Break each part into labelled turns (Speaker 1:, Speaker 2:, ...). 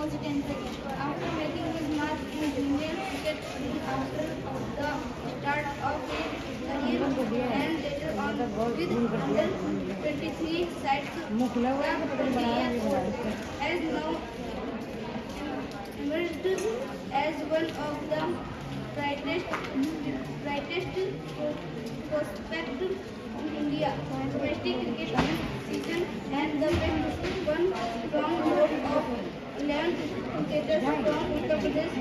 Speaker 1: After making his mark in Indian cricket after the start of his career and later on with under 23 sides, the has now emerged as one of the brightest prospects in India domestic cricket season and the best one from board of 11 cricketers from Uttar Pradesh,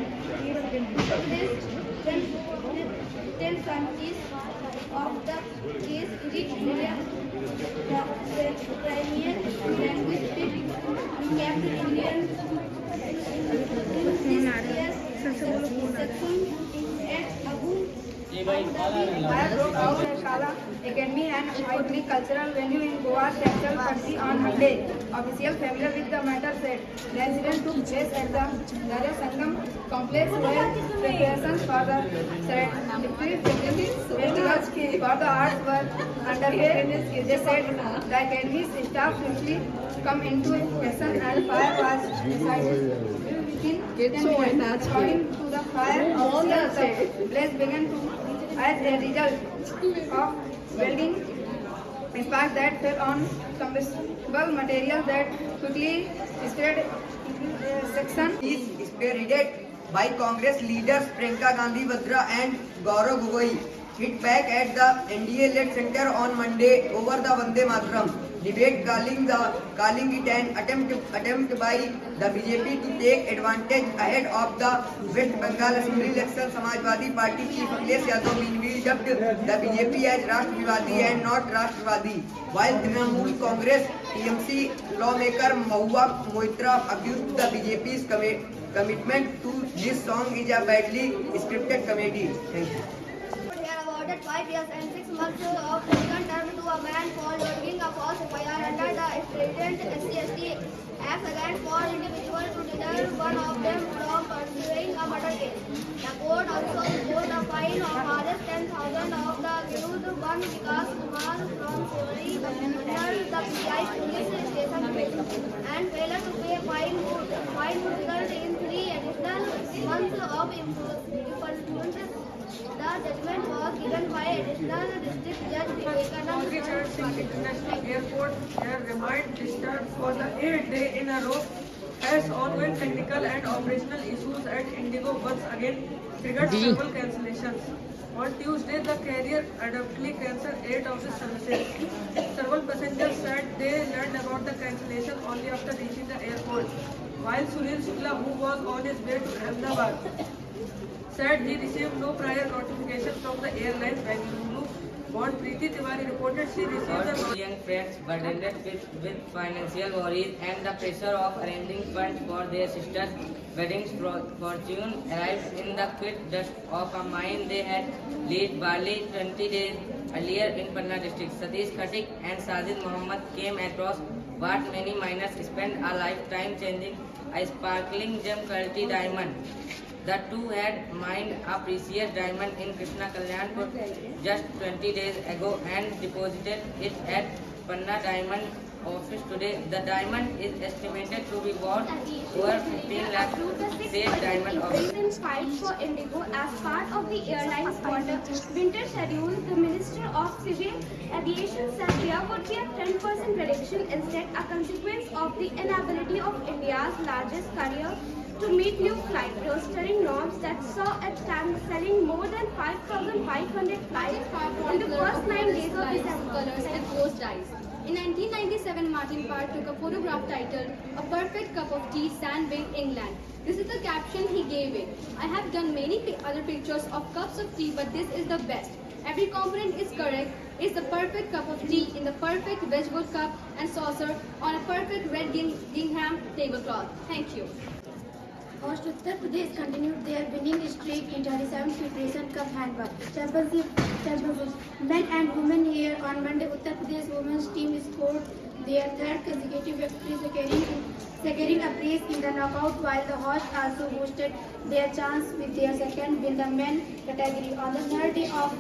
Speaker 1: 10 franchises of the case reach India, the premier language kept Indian section at Abu
Speaker 2: I have brought out a Shala Academy and agricultural venue in Goa's capital Patti on Monday. Official familiar with the matter said the incident took place at the Darya Sangam complex where preparations for the festivals for the arts were underway. They said the academy's staff quickly come into action and fire was decided within 10 minutes. According to the fire officer, the blaze began to as a result of welding sparks that fell on combustible materials that quickly spread section.
Speaker 3: Is spearheaded by Congress leaders Priyanka Gandhi Vadra and Gaurav Gogoi hit back at the NDA-led center on Monday over the Vande Mataram debate, calling it an attempt by the BJP to take advantage ahead of the West Bengal Assembly election. Samajwadi Party chief Akhilesh Yadav meanwhile dubbed the BJP as Rashtrivadi and not Rashtrvadi, while Trinamool Congress TMC lawmaker Mahua Moitra accused the BJP's commitment to this song is a badly scripted comedy. Thank you.
Speaker 1: They are awarded 5 years and 6 months of prison term to a man for loading a false FIR under the stringent SC/ST Act against 4 individuals to deter one of them from pursuing a murder case. The court also imposed a fine of Rs 10,000 of the accused one Vikas Kumar from Severi under the PI police station and failure to pay fine would result in 3 additional months of imprisonment. The judgment was given by Additional District Judge Vivekanand.
Speaker 2: Richard Singh International Airport had remained disturbed for the 8th day in a row as ongoing technical and operational issues at Indigo once again triggered several cancellations. On Tuesday, the carrier abruptly cancelled 8 of its services. Several passengers said they learned about the cancellation only after reaching the airport, while Sunil Shukla, who was on his way to Ahmedabad, said he received no prior notification from the airline. Bengaluru born Preeti Tiwari reported she received the
Speaker 4: Young friends burdened with financial worries and the pressure of arranging funds for their sister's wedding's fortune arrived in the quick dust of a mine they had laid barely 20 days earlier in Panna district. Satish Khatik and Sajid Mohammed came across what many miners spend a lifetime changing, a sparkling gem quality diamond. The two had mined a precious diamond in Krishna Kalyanpur just 20 days ago and deposited it at Panna Diamond office today. The diamond is estimated to be worth over 15 lakh, said diamond office.
Speaker 1: Reasons fight for Indigo as part of the airline's winter schedule. The Minister of Civil Aviation said there would be a 10% reduction instead, a consequence of the inability of India's largest carrier to meet new flight rostering norms that saw it selling more than 5,500 flights in the first 9 days of December.
Speaker 5: Colors and post dyes. In 1997, Martin Parr took a photograph titled "A Perfect Cup of Tea, Sandwich, England." This is the caption he gave it. "I have done many other pictures of cups of tea, but this is the best. Every component is correct. It's the perfect cup of tea in the perfect Wedgwood cup and saucer on a perfect red gingham tablecloth." Thank you.
Speaker 1: Host Uttar Pradesh continued their winning streak in 37th Federation Cup Handball Championship. Men and women here on Monday, Uttar Pradesh women's team scored their third consecutive victory, securing a place in the knockout, while the hosts also boosted their chance with their second win the men category. On the third day of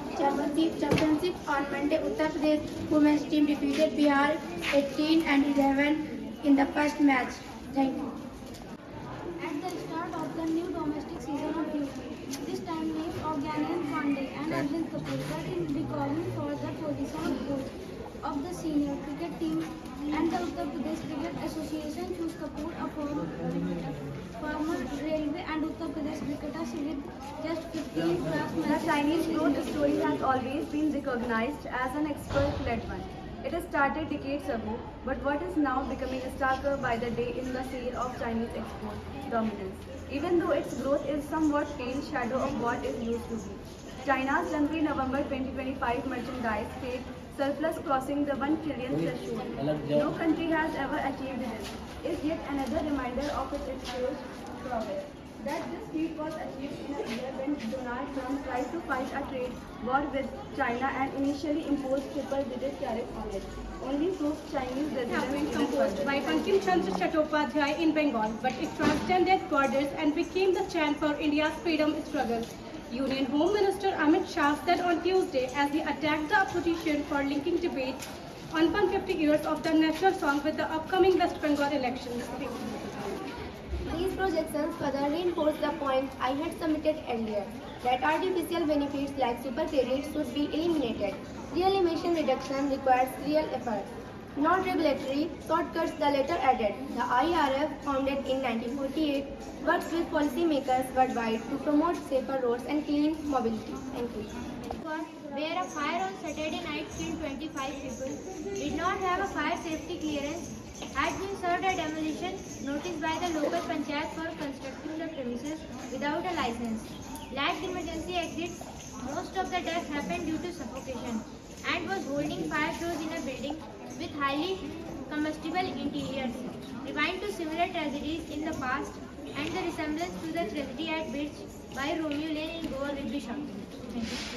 Speaker 1: championship on Monday, Uttar Pradesh women's team defeated Bihar 18-11 in the first match. Thank you.
Speaker 6: of the new domestic season of duty. This time names of Gyanendra Pandey and Arvind Kapoor were in recalling for the position of coach of the senior cricket team, and the Uttar Pradesh Cricket Association chose Kapoor, a former railway and Uttar Pradesh cricketers with just 15 class
Speaker 7: The
Speaker 6: matches.
Speaker 7: Chinese growth story has always been recognized as an expert-led one. It started decades ago, but what is now becoming starker by the day in the sale of Chinese export dominance. Even though its growth is somewhat pale shadow of what it used to be. China's January-November 2025 merchandise trade surplus crossing the 1 trillion threshold. No country has ever achieved this. Is yet another reminder of its huge progress. That this feat was achieved in a year when Donald Trump tried to fight a trade war with China and initially imposed triple-digit tariffs on it. Only proves Chinese
Speaker 5: Have been
Speaker 7: resistance
Speaker 5: composed by Bankim Chandra Chattopadhyay in Bengal, but it transcended borders and became the chant for India's freedom struggle. Union Home Minister Amit Shah said on Tuesday as he attacked the opposition for linking debate on 150 years of the national song with the upcoming West Bengal elections.
Speaker 1: These projections further reinforce the point I had submitted earlier, that artificial benefits like super credits should be eliminated. Real emission reduction requires real effort, not regulatory shortcuts, the latter added. The IRF, founded in 1948, works with policymakers worldwide to promote safer roads and clean mobility. Thank you.
Speaker 8: Where a fire on Saturday night killed 25 people, did not have a fire safety clearance, had been served a demolition notice by the local panchayat for constructing the premises without a license, lacked emergency exits, most of the deaths happened due to suffocation, and was holding fire shows in a building with highly combustible interiors. Rewind to similar tragedies in the past, and the resemblance to the tragedy at Birch by Romeo Lane in Goa will be shocking. Thank you.